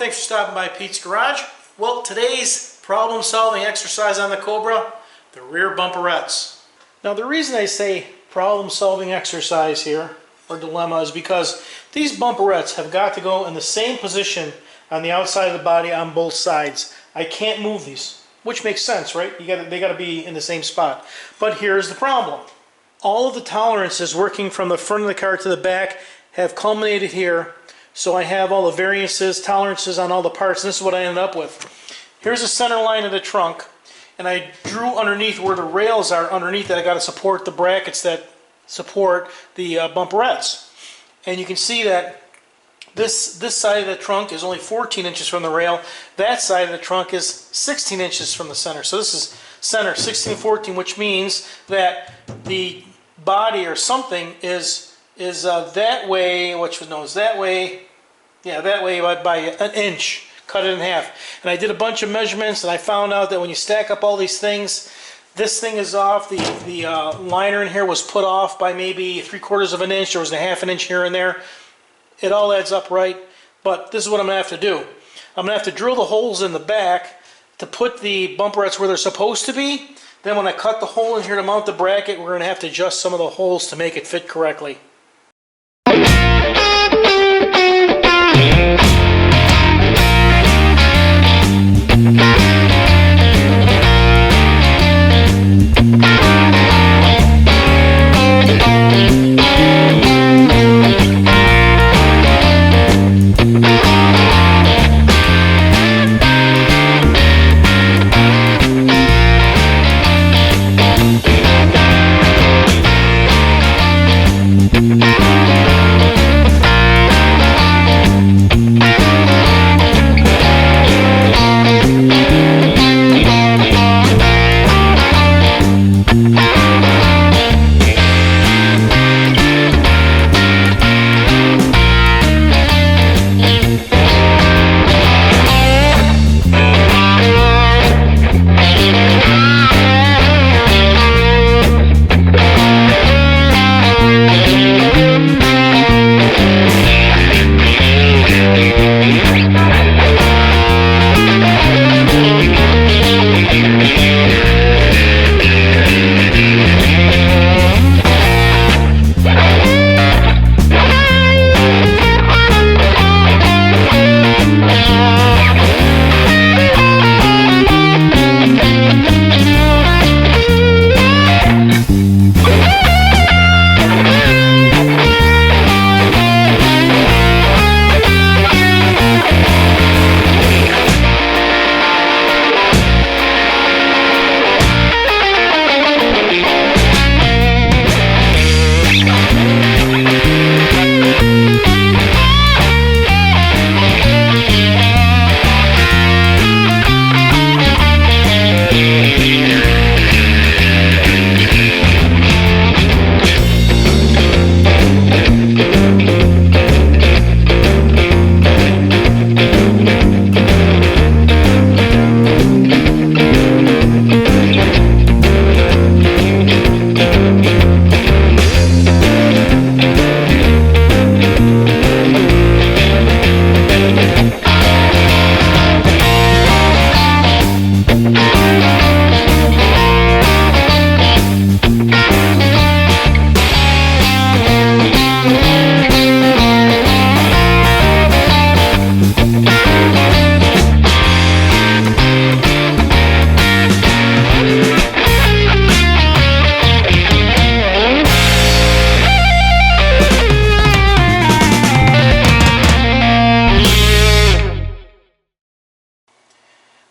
Thanks for stopping by Pete's Garage. Well, today's problem-solving exercise on the Cobra, the rear bumperettes. Now the reason I say problem-solving exercise here, or dilemma, is because these bumperettes have got to go in the same position on the outside of the body on both sides. I can't move these, which makes sense, right? They got to be in the same spot. But here's the problem. All of the tolerances working from the front of the car to the back have culminated here. So I have all the variances, tolerances on all the parts, and this is what I ended up with. Here's the center line of the trunk, and I drew underneath where the rails are underneath that. I got to support the brackets that support the bumperettes. And you can see that this side of the trunk is only 14 inches from the rail. That side of the trunk is 16 inches from the center. So this is center 16 and 14, which means that the body or something is that way, which was known as that way, yeah, that way by an inch, cut it in half. And I did a bunch of measurements, and I found out that when you stack up all these things, this thing is off. The liner in here was put off by maybe 3/4 of an inch. There was a half an inch here and there. It all adds up right, but this is what I'm going to have to do. I'm going to have to drill the holes in the back to put the bumperettes where they're supposed to be. Then when I cut the hole in here to mount the bracket, we're going to have to adjust some of the holes to make it fit correctly.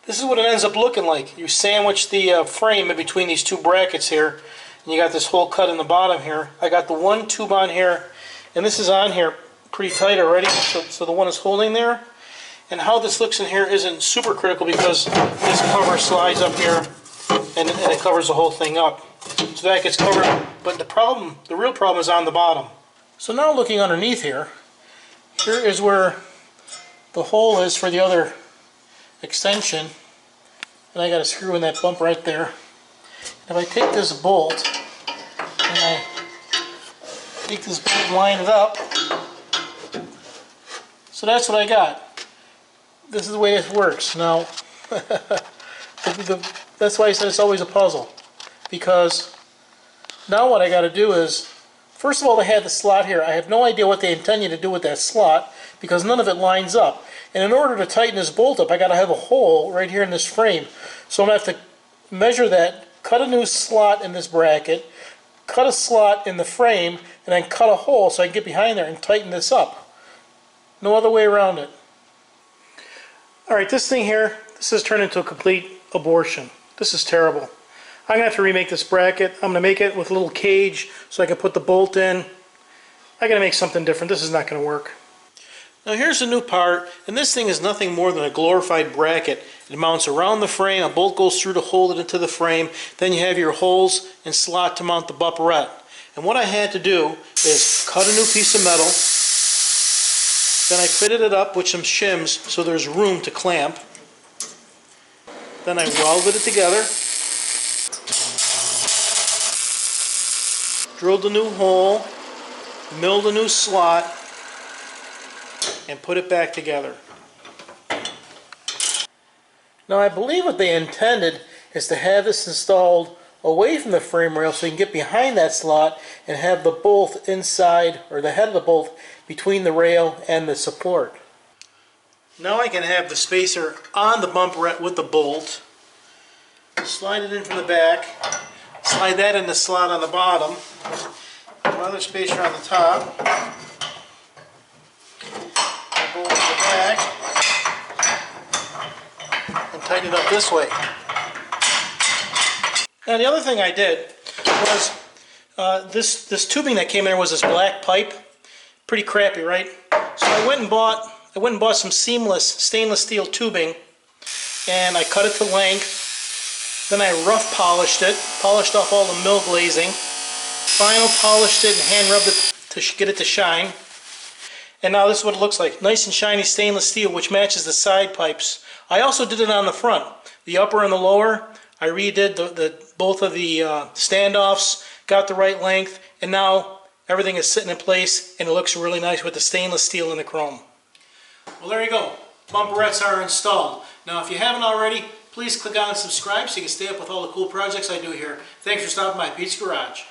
This is what it ends up looking like. You sandwich the frame in between these two brackets here, and you got this hole cut in the bottom here. I got the one tube on here, and this is on here pretty tight already, so the one is holding there. And how this looks in here isn't super critical because this cover slides up here, and it covers the whole thing up. So that gets covered, but the real problem is on the bottom. So now looking underneath here, here is where the hole is for the other extension, and I got a screw in that bump right there. If I take this bolt and I take this bolt and line it up, so that's what I got. this is the way it works. Now, that's why I said it's always a puzzle. Because now what I got to do is, first of all, they had the slot here. I have no idea what they intend you to do with that slot because none of it lines up. And in order to tighten this bolt up, I got to have a hole right here in this frame. So I'm going to have to measure that, cut a new slot in this bracket, cut a slot in the frame, and then cut a hole so I can get behind there and tighten this up. No other way around it. Alright, this thing here, this has turned into a complete abortion. This is terrible. I'm going to have to remake this bracket. I'm going to make it with a little cage so I can put the bolt in. I got to make something different. This is not going to work. Now here's a new part, and this thing is nothing more than a glorified bracket. It mounts around the frame, a bolt goes through to hold it into the frame, then you have your holes and slot to mount the bumperette. And what I had to do is cut a new piece of metal, then I fitted it up with some shims so there's room to clamp. Then I welded it together, drilled a new hole, milled a new slot, and put it back together. Now I believe what they intended is to have this installed away from the frame rail so you can get behind that slot and have the bolt inside, or the head of the bolt between the rail and the support. Now I can have the spacer on the bumperette with the bolt, slide it in from the back, slide that in the slot on the bottom, another spacer on the top, bolt in the back, and tighten it up this way. Now the other thing I did was this tubing that came in there was this black pipe, pretty crappy, right? So I went and bought some seamless stainless steel tubing, and I cut it to length. Then I rough polished it, polished off all the mill glazing, final polished it and hand rubbed it to get it to shine. And now this is what it looks like. Nice and shiny stainless steel, which matches the side pipes. I also did it on the front. The upper and the lower, I redid both of the standoffs, got the right length, and now everything is sitting in place and it looks really nice with the stainless steel and the chrome. Well, there you go. Bumperettes are installed. Now, if you haven't already, please click on and subscribe so you can stay up with all the cool projects I do here. Thanks for stopping by Pete's Garage.